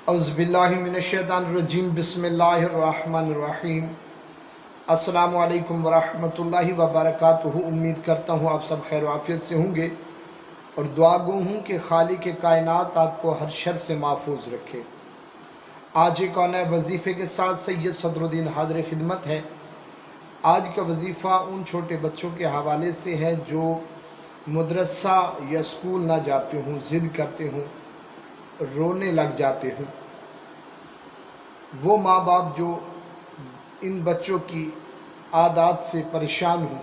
औज़ुबिल्लाहि मिनश्शैतानिर्रजीम बिस्मिल्लाहिर्रहमानिर्रहीम। अस्सलामु अलैकुम वरहमतुल्लाहि वबरकातुहू। उम्मीद करता हूँ आप सब खैर आफियत से होंगे और दुआ गो हूँ कि खालिक कायनात आपको हर शर से महफूज रखे। आज एक और नए वजीफ़े के साथ सैयद सदरुद्दीन हाज़िर खिदमत है। आज का वजीफ़ा उन छोटे बच्चों के हवाले से है जो मदरसा या स्कूल ना जाते हों, ज़िद करते हों, रोने लग जाते हों। वो माँ बाप जो इन बच्चों की आदत से परेशान हों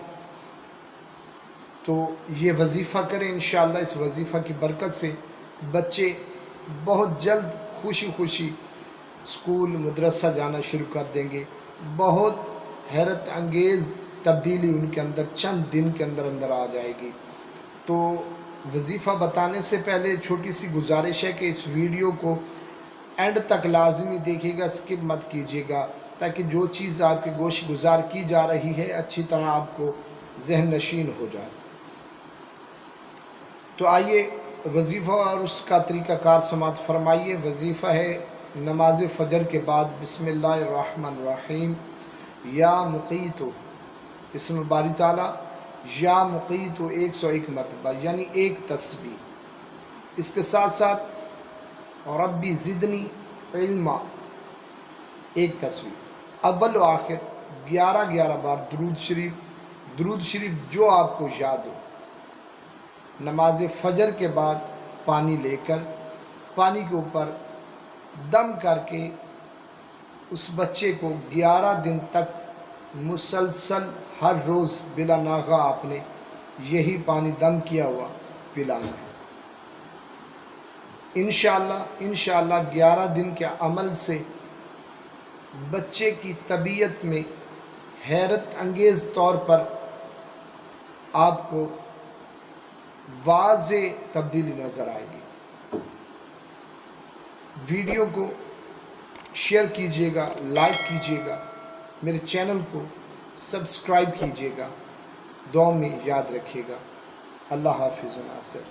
तो ये वजीफ़ा करें। इंशाअल्लाह इस वजीफ़ा की बरकत से बच्चे बहुत जल्द खुशी खुशी स्कूल मदरसा जाना शुरू कर देंगे। बहुत हैरत अंगेज़ तब्दीली उनके अंदर चंद दिन के अंदर अंदर आ जाएगी। तो वजीफ़ा बताने से पहले छोटी सी गुजारिश है कि इस वीडियो को एंड तक लाजमी देखिएगा, स्किप मत कीजिएगा, ताकि जो चीज़ आपके गोश गुजार की जा रही है अच्छी तरह आपको जहन नशीन हो जाए। तो आइए वजीफ़ा और उसका तरीक़ाकार समात फरमाइए। वजीफ़ा है नमाज फ़जर के बाद बिस्मिल्लाहिर्रहमानिर्रहीम या मुक़ीतो, इसमें बारी ताला या मुक़ीतो 101 मरतबा यानी एक तस्बीह। इसके साथ साथ रब्बी ज़िदनी इल्मा एक तस्बीह। अव्वल व आखिर 11 बार दुरूद शरीफ जो आपको याद हो। नमाज फ़जर के बाद पानी लेकर पानी के ऊपर दम करके उस बच्चे को 11 दिन तक मुसलसल हर रोज़ बिला नागा आपने यही पानी दम किया हुआ पिलाना है। इंशाअल्लाह 11 दिन के अमल से बच्चे की तबीयत में हैरत अंगेज़ तौर पर आपको वाज़े तब्दीली नज़र आएगी। वीडियो को शेयर कीजिएगा, लाइक कीजिएगा, मेरे चैनल को सब्सक्राइब कीजिएगा, दुआ में याद रखिएगा। अल्लाह हाफ़िज़ व नासिर।